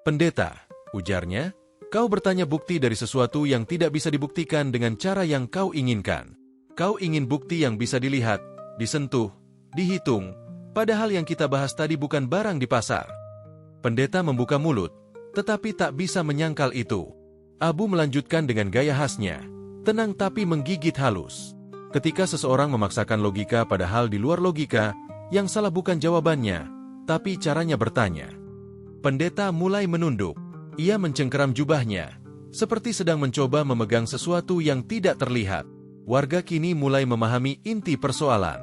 "Pendeta," ujarnya, "kau bertanya bukti dari sesuatu yang tidak bisa dibuktikan dengan cara yang kau inginkan. Kau ingin bukti yang bisa dilihat, disentuh, dihitung, padahal yang kita bahas tadi bukan barang di pasar." Pendeta membuka mulut, tetapi tak bisa menyangkal itu. Abu melanjutkan dengan gaya khasnya, tenang tapi menggigit halus. Ketika seseorang memaksakan logika pada hal di luar logika, yang salah bukan jawabannya, tapi caranya bertanya. Pendeta mulai menunduk. Ia mencengkeram jubahnya, seperti sedang mencoba memegang sesuatu yang tidak terlihat. Warga kini mulai memahami inti persoalan.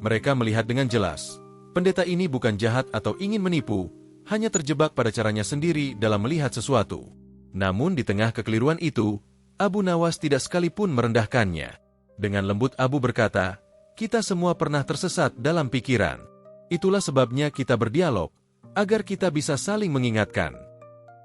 Mereka melihat dengan jelas, pendeta ini bukan jahat atau ingin menipu, hanya terjebak pada caranya sendiri dalam melihat sesuatu. Namun di tengah kekeliruan itu, Abu Nawas tidak sekalipun merendahkannya. Dengan lembut Abu berkata, "Kita semua pernah tersesat dalam pikiran. Itulah sebabnya kita berdialog, agar kita bisa saling mengingatkan."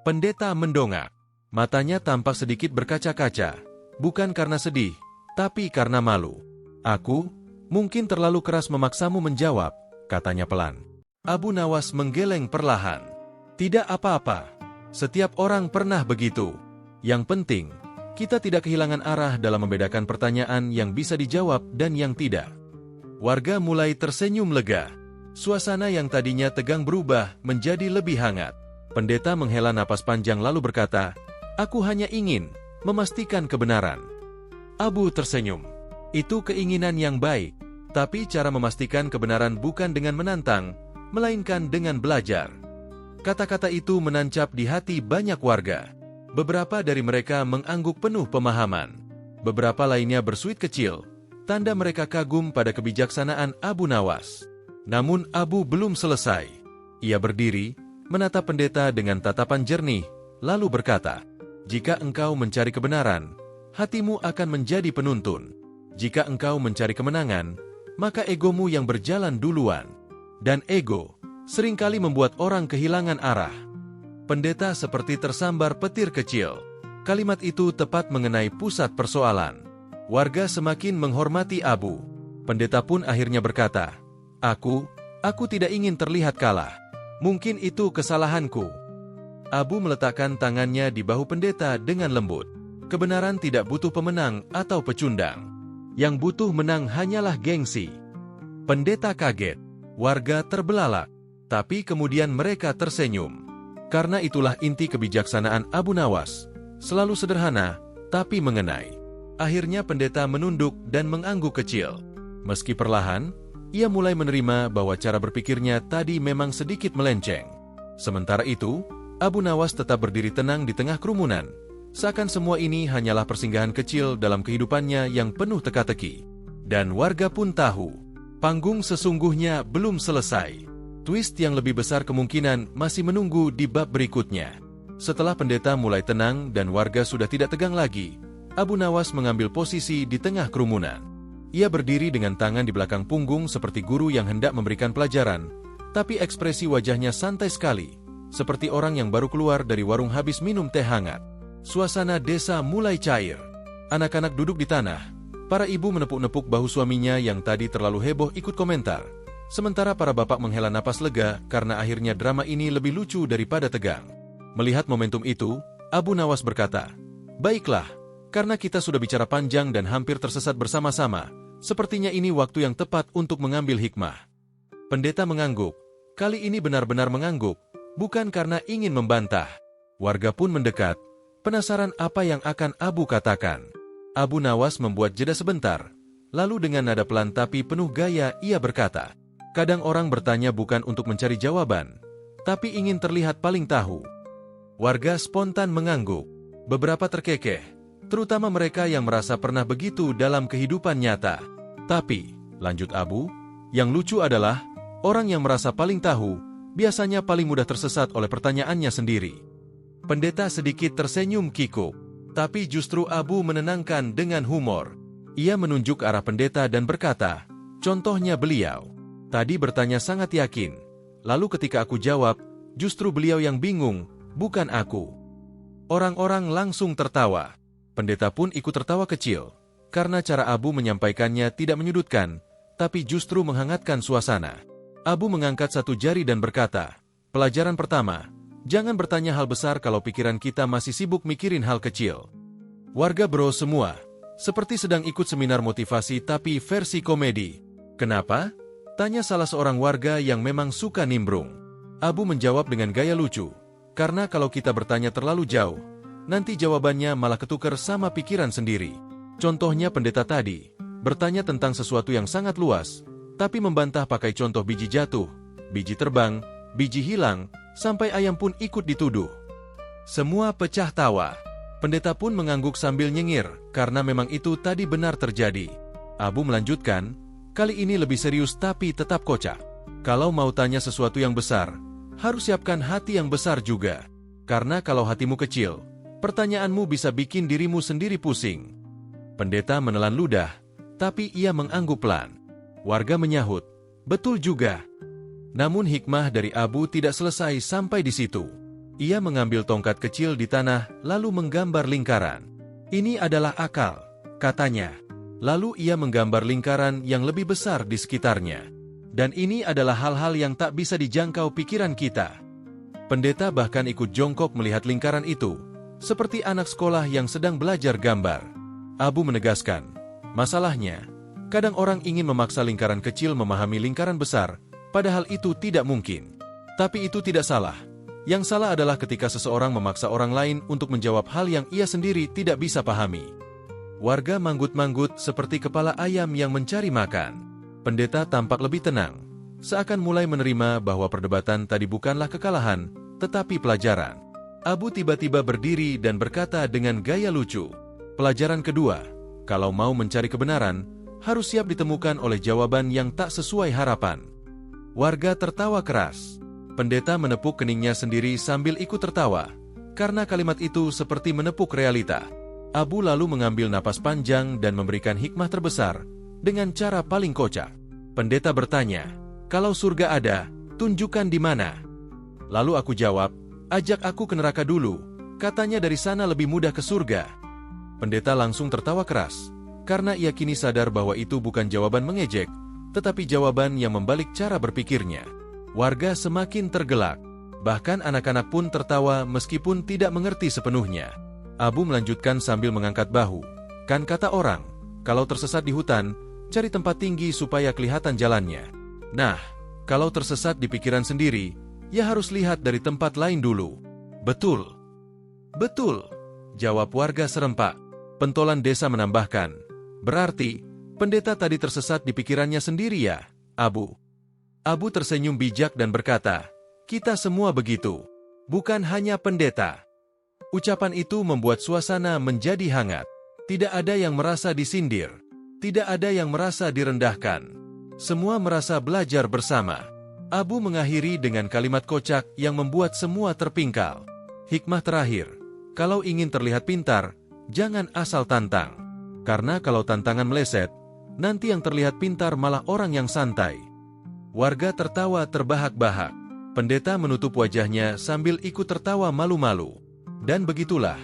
Pendeta mendongak. Matanya tampak sedikit berkaca-kaca, bukan karena sedih, tapi karena malu. "Aku mungkin terlalu keras memaksamu menjawab," katanya pelan. Abu Nawas menggeleng perlahan. "Tidak apa-apa. Setiap orang pernah begitu. Yang penting, kita tidak kehilangan arah dalam membedakan pertanyaan yang bisa dijawab dan yang tidak." Warga mulai tersenyum lega. Suasana yang tadinya tegang berubah menjadi lebih hangat. Pendeta menghela napas panjang lalu berkata, "Aku hanya ingin memastikan kebenaran." Abu tersenyum. "Itu keinginan yang baik, tapi cara memastikan kebenaran bukan dengan menantang, melainkan dengan belajar." Kata-kata itu menancap di hati banyak warga. Beberapa dari mereka mengangguk penuh pemahaman. Beberapa lainnya bersuit kecil, tanda mereka kagum pada kebijaksanaan Abu Nawas. Namun Abu belum selesai. Ia berdiri, menatap pendeta dengan tatapan jernih, lalu berkata, "Jika engkau mencari kebenaran, hatimu akan menjadi penuntun. Jika engkau mencari kemenangan, maka egomu yang berjalan duluan. Dan ego seringkali membuat orang kehilangan arah." Pendeta seperti tersambar petir kecil. Kalimat itu tepat mengenai pusat persoalan. Warga semakin menghormati Abu. Pendeta pun akhirnya berkata, Aku tidak ingin terlihat kalah. Mungkin itu kesalahanku." Abu meletakkan tangannya di bahu pendeta dengan lembut. Kebenaran tidak butuh pemenang atau pecundang. Yang butuh menang hanyalah gengsi. Pendeta kaget. Warga terbelalak. Tapi kemudian mereka tersenyum. Karena itulah inti kebijaksanaan Abu Nawas. Selalu sederhana, tapi mengenai. Akhirnya pendeta menunduk dan mengangguk kecil. Meski perlahan, ia mulai menerima bahwa cara berpikirnya tadi memang sedikit melenceng. Sementara itu, Abu Nawas tetap berdiri tenang di tengah kerumunan. Seakan semua ini hanyalah persinggahan kecil dalam kehidupannya yang penuh teka-teki. Dan warga pun tahu, panggung sesungguhnya belum selesai. Twist yang lebih besar kemungkinan masih menunggu di bab berikutnya. Setelah pendeta mulai tenang dan warga sudah tidak tegang lagi, Abu Nawas mengambil posisi di tengah kerumunan. Ia berdiri dengan tangan di belakang punggung seperti guru yang hendak memberikan pelajaran, tapi ekspresi wajahnya santai sekali, seperti orang yang baru keluar dari warung habis minum teh hangat. Suasana desa mulai cair. Anak-anak duduk di tanah. Para ibu menepuk-nepuk bahu suaminya yang tadi terlalu heboh ikut komentar. Sementara para bapak menghela napas lega karena akhirnya drama ini lebih lucu daripada tegang. Melihat momentum itu, Abu Nawas berkata, "Baiklah, karena kita sudah bicara panjang dan hampir tersesat bersama-sama, sepertinya ini waktu yang tepat untuk mengambil hikmah." Pendeta mengangguk. Kali ini benar-benar mengangguk, bukan karena ingin membantah. Warga pun mendekat, penasaran apa yang akan Abu katakan. Abu Nawas membuat jeda sebentar, lalu dengan nada pelan tapi penuh gaya ia berkata, "Kadang orang bertanya bukan untuk mencari jawaban, tapi ingin terlihat paling tahu." Warga spontan mengangguk. Beberapa terkekeh, terutama mereka yang merasa pernah begitu dalam kehidupan nyata. "Tapi," lanjut Abu, "yang lucu adalah, orang yang merasa paling tahu, biasanya paling mudah tersesat oleh pertanyaannya sendiri." Pendeta sedikit tersenyum kikuk, tapi justru Abu menenangkan dengan humor. Ia menunjuk arah pendeta dan berkata, "Contohnya beliau. Tadi bertanya sangat yakin. Lalu ketika aku jawab, justru beliau yang bingung, bukan aku." Orang-orang langsung tertawa. Pendeta pun ikut tertawa kecil, karena cara Abu menyampaikannya tidak menyudutkan, tapi justru menghangatkan suasana. Abu mengangkat satu jari dan berkata, "Pelajaran pertama, jangan bertanya hal besar kalau pikiran kita masih sibuk mikirin hal kecil." Warga bro semua, seperti sedang ikut seminar motivasi tapi versi komedi. "Kenapa?" tanya salah seorang warga yang memang suka nimbrung. Abu menjawab dengan gaya lucu, "Karena kalau kita bertanya terlalu jauh, nanti jawabannya malah ketukar sama pikiran sendiri." Contohnya pendeta tadi, bertanya tentang sesuatu yang sangat luas, tapi membantah pakai contoh biji jatuh, biji terbang, biji hilang, sampai ayam pun ikut dituduh. Semua pecah tawa. Pendeta pun mengangguk sambil nyengir, karena memang itu tadi benar terjadi. Abu melanjutkan, "Kali ini lebih serius tapi tetap kocak. Kalau mau tanya sesuatu yang besar, harus siapkan hati yang besar juga. Karena kalau hatimu kecil, pertanyaanmu bisa bikin dirimu sendiri pusing." Pendeta menelan ludah, tapi ia mengangguk pelan. Warga menyahut, "Betul juga." Namun hikmah dari Abu tidak selesai sampai di situ. Ia mengambil tongkat kecil di tanah lalu menggambar lingkaran. "Ini adalah akal," katanya. Lalu ia menggambar lingkaran yang lebih besar di sekitarnya. "Dan ini adalah hal-hal yang tak bisa dijangkau pikiran kita." Pendeta bahkan ikut jongkok melihat lingkaran itu, seperti anak sekolah yang sedang belajar gambar. Abu menegaskan, "Masalahnya, kadang orang ingin memaksa lingkaran kecil memahami lingkaran besar, padahal itu tidak mungkin. Tapi itu tidak salah. Yang salah adalah ketika seseorang memaksa orang lain untuk menjawab hal yang ia sendiri tidak bisa pahami." Warga manggut-manggut seperti kepala ayam yang mencari makan. Pendeta tampak lebih tenang, seakan mulai menerima bahwa perdebatan tadi bukanlah kekalahan, tetapi pelajaran. Abu tiba-tiba berdiri dan berkata dengan gaya lucu, "Pelajaran kedua, kalau mau mencari kebenaran, harus siap ditemukan oleh jawaban yang tak sesuai harapan." Warga tertawa keras. Pendeta menepuk keningnya sendiri sambil ikut tertawa, karena kalimat itu seperti menepuk realita. Abu lalu mengambil napas panjang dan memberikan hikmah terbesar, dengan cara paling kocak. Pendeta bertanya, "Kalau surga ada, tunjukkan di mana." Lalu aku jawab, "Ajak aku ke neraka dulu, katanya dari sana lebih mudah ke surga." Pendeta langsung tertawa keras, karena ia kini sadar bahwa itu bukan jawaban mengejek, tetapi jawaban yang membalik cara berpikirnya. Warga semakin tergelak, bahkan anak-anak pun tertawa meskipun tidak mengerti sepenuhnya. Abu melanjutkan sambil mengangkat bahu, "Kan kata orang, kalau tersesat di hutan, cari tempat tinggi supaya kelihatan jalannya. Nah, kalau tersesat di pikiran sendiri, ya harus lihat dari tempat lain dulu." "Betul." "Betul," jawab warga serempak. Pentolan desa menambahkan, "Berarti, pendeta tadi tersesat di pikirannya sendiri ya, Abu?" Abu tersenyum bijak dan berkata, "Kita semua begitu, bukan hanya pendeta." Ucapan itu membuat suasana menjadi hangat. Tidak ada yang merasa disindir, tidak ada yang merasa direndahkan. Semua merasa belajar bersama. Abu mengakhiri dengan kalimat kocak yang membuat semua terpingkal. "Hikmah terakhir, kalau ingin terlihat pintar, jangan asal tantang. Karena kalau tantangan meleset, nanti yang terlihat pintar malah orang yang santai. Warga tertawa terbahak-bahak. Pendeta menutup wajahnya sambil ikut tertawa malu-malu. Dan begitulah,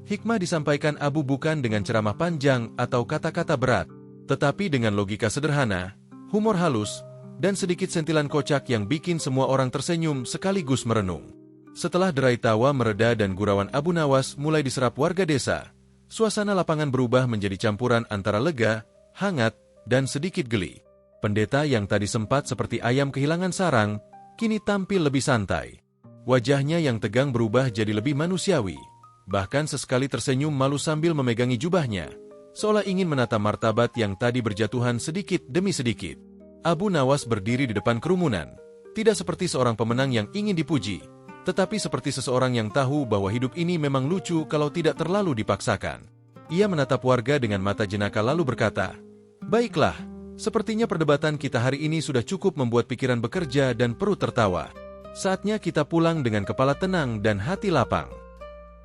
hikmah disampaikan Abu bukan dengan ceramah panjang atau kata-kata berat, tetapi dengan logika sederhana, humor halus, dan sedikit sentilan kocak yang bikin semua orang tersenyum sekaligus merenung. Setelah derai tawa mereda dan gurauan Abu Nawas mulai diserap warga desa, suasana lapangan berubah menjadi campuran antara lega, hangat, dan sedikit geli. Pendeta yang tadi sempat seperti ayam kehilangan sarang, kini tampil lebih santai. Wajahnya yang tegang berubah jadi lebih manusiawi. Bahkan sesekali tersenyum malu sambil memegangi jubahnya, seolah ingin menata martabat yang tadi berjatuhan sedikit demi sedikit. Abu Nawas berdiri di depan kerumunan, tidak seperti seorang pemenang yang ingin dipuji, tetapi seperti seseorang yang tahu bahwa hidup ini memang lucu kalau tidak terlalu dipaksakan. Ia menatap warga dengan mata jenaka lalu berkata, "Baiklah, sepertinya perdebatan kita hari ini sudah cukup membuat pikiran bekerja dan perut tertawa. Saatnya kita pulang dengan kepala tenang dan hati lapang."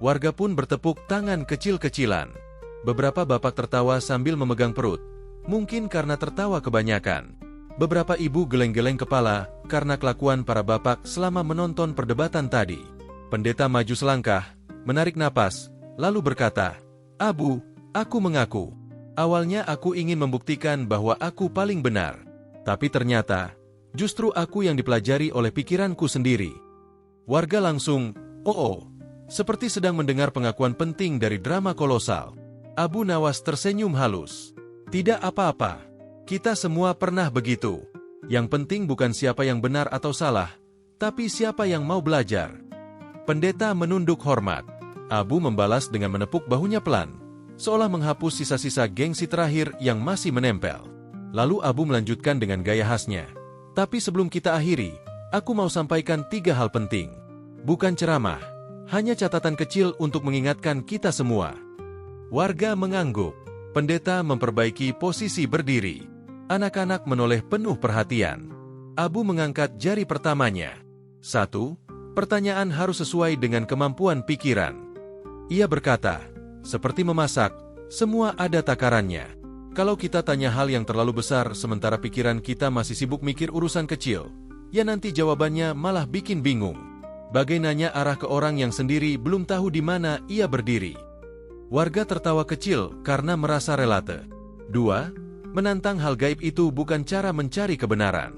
Warga pun bertepuk tangan kecil-kecilan. Beberapa bapak tertawa sambil memegang perut, mungkin karena tertawa kebanyakan. Beberapa ibu geleng-geleng kepala karena kelakuan para bapak selama menonton perdebatan tadi. Pendeta maju selangkah, menarik napas, lalu berkata, "Abu, aku mengaku. Awalnya aku ingin membuktikan bahwa aku paling benar. Tapi ternyata, justru aku yang dipelajari oleh pikiranku sendiri." Warga langsung, "Oh, seperti sedang mendengar pengakuan penting dari drama kolosal." Abu Nawas tersenyum halus. "Tidak apa-apa. Kita semua pernah begitu. Yang penting bukan siapa yang benar atau salah, tapi siapa yang mau belajar." Pendeta menunduk hormat. Abu membalas dengan menepuk bahunya pelan, seolah menghapus sisa-sisa gengsi terakhir yang masih menempel. Lalu Abu melanjutkan dengan gaya khasnya, "Tapi sebelum kita akhiri, aku mau sampaikan 3 hal penting. Bukan ceramah, hanya catatan kecil untuk mengingatkan kita semua." Warga mengangguk. Pendeta memperbaiki posisi berdiri. Anak-anak menoleh penuh perhatian. Abu mengangkat jari pertamanya. 1. Pertanyaan harus sesuai dengan kemampuan pikiran. Ia berkata, "Seperti memasak, semua ada takarannya. Kalau kita tanya hal yang terlalu besar sementara pikiran kita masih sibuk mikir urusan kecil, ya nanti jawabannya malah bikin bingung. Bagai nanya arah ke orang yang sendiri belum tahu di mana ia berdiri." Warga tertawa kecil karena merasa relate. 2. Menantang hal gaib itu bukan cara mencari kebenaran.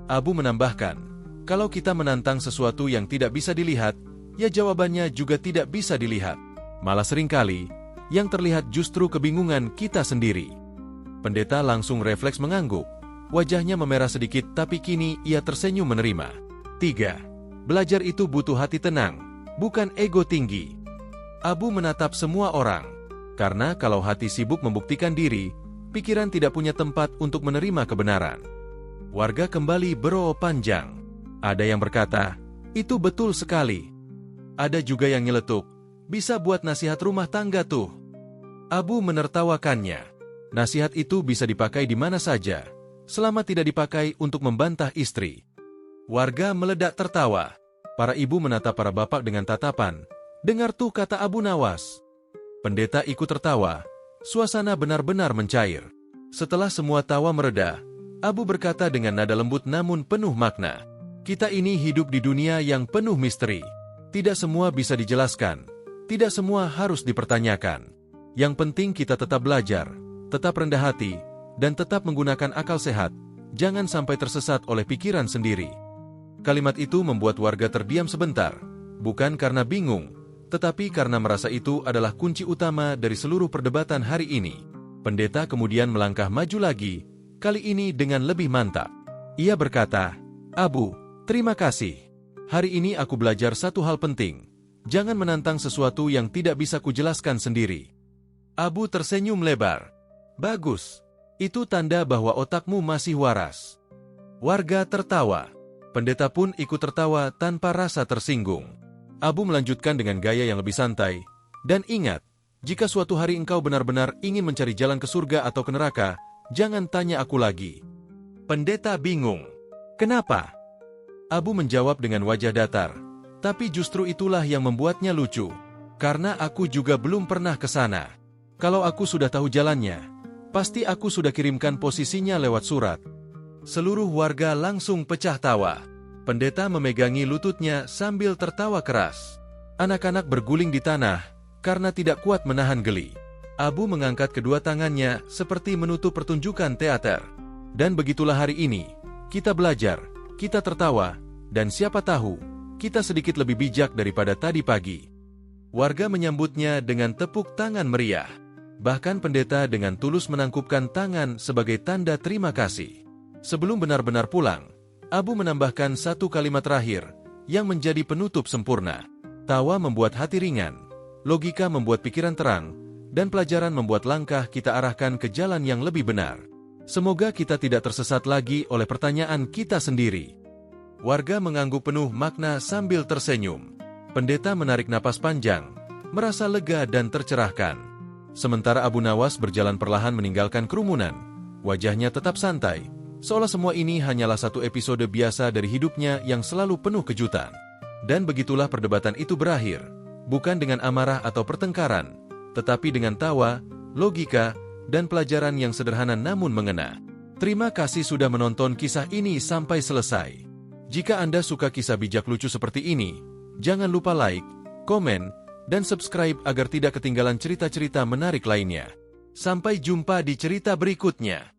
Abu menambahkan, kalau kita menantang sesuatu yang tidak bisa dilihat, ya jawabannya juga tidak bisa dilihat. Malah seringkali, yang terlihat justru kebingungan kita sendiri. Pendeta langsung refleks mengangguk. Wajahnya memerah sedikit tapi kini ia tersenyum menerima. 3. Belajar itu butuh hati tenang, bukan ego tinggi. Abu menatap semua orang, karena kalau hati sibuk membuktikan diri, pikiran tidak punya tempat untuk menerima kebenaran. Warga kembali beroo panjang. Ada yang berkata, "Itu betul sekali." Ada juga yang nyeletuk, "Bisa buat nasihat rumah tangga tuh." Abu menertawakannya. Nasihat itu bisa dipakai di mana saja, selama tidak dipakai untuk membantah istri. Warga meledak tertawa. Para ibu menatap para bapak dengan tatapan, "Dengar tuh kata Abu Nawas." Pendeta ikut tertawa. Suasana benar-benar mencair. Setelah semua tawa mereda, Abu berkata dengan nada lembut namun penuh makna, "Kita ini hidup di dunia yang penuh misteri. Tidak semua bisa dijelaskan. Tidak semua harus dipertanyakan. Yang penting kita tetap belajar, tetap rendah hati, dan tetap menggunakan akal sehat. Jangan sampai tersesat oleh pikiran sendiri." Kalimat itu membuat warga terdiam sebentar, bukan karena bingung, tetapi karena merasa itu adalah kunci utama dari seluruh perdebatan hari ini. Pendeta kemudian melangkah maju lagi, kali ini dengan lebih mantap. Ia berkata, "Abu, terima kasih. Hari ini aku belajar satu hal penting. Jangan menantang sesuatu yang tidak bisa kujelaskan sendiri." Abu tersenyum lebar. "Bagus. Itu tanda bahwa otakmu masih waras." Warga tertawa. Pendeta pun ikut tertawa tanpa rasa tersinggung. Abu melanjutkan dengan gaya yang lebih santai. "Dan ingat, jika suatu hari engkau benar-benar ingin mencari jalan ke surga atau ke neraka, jangan tanya aku lagi." Pendeta bingung. "Kenapa?" Abu menjawab dengan wajah datar. Tapi justru itulah yang membuatnya lucu. Karena aku juga belum pernah ke sana. Kalau aku sudah tahu jalannya, pasti aku sudah kirimkan posisinya lewat surat. Seluruh warga langsung pecah tawa. Pendeta memegangi lututnya sambil tertawa keras. Anak-anak berguling di tanah karena tidak kuat menahan geli. Abu mengangkat kedua tangannya seperti menutup pertunjukan teater. Dan begitulah hari ini. Kita belajar, kita tertawa, dan siapa tahu, kita sedikit lebih bijak daripada tadi pagi. Warga menyambutnya dengan tepuk tangan meriah. Bahkan pendeta dengan tulus menangkupkan tangan sebagai tanda terima kasih. Sebelum benar-benar pulang, Abu menambahkan satu kalimat terakhir yang menjadi penutup sempurna. Tawa membuat hati ringan, logika membuat pikiran terang, dan pelajaran membuat langkah kita arahkan ke jalan yang lebih benar. Semoga kita tidak tersesat lagi oleh pertanyaan kita sendiri. Warga mengangguk penuh makna sambil tersenyum. Pendeta menarik napas panjang, merasa lega dan tercerahkan. Sementara Abu Nawas berjalan perlahan meninggalkan kerumunan, wajahnya tetap santai, seolah semua ini hanyalah satu episode biasa dari hidupnya yang selalu penuh kejutan. Dan begitulah perdebatan itu berakhir, bukan dengan amarah atau pertengkaran, tetapi dengan tawa, logika, dan pelajaran yang sederhana namun mengena. Terima kasih sudah menonton kisah ini sampai selesai. Jika Anda suka kisah bijak lucu seperti ini, jangan lupa like, komen, dan subscribe agar tidak ketinggalan cerita-cerita menarik lainnya. Sampai jumpa di cerita berikutnya.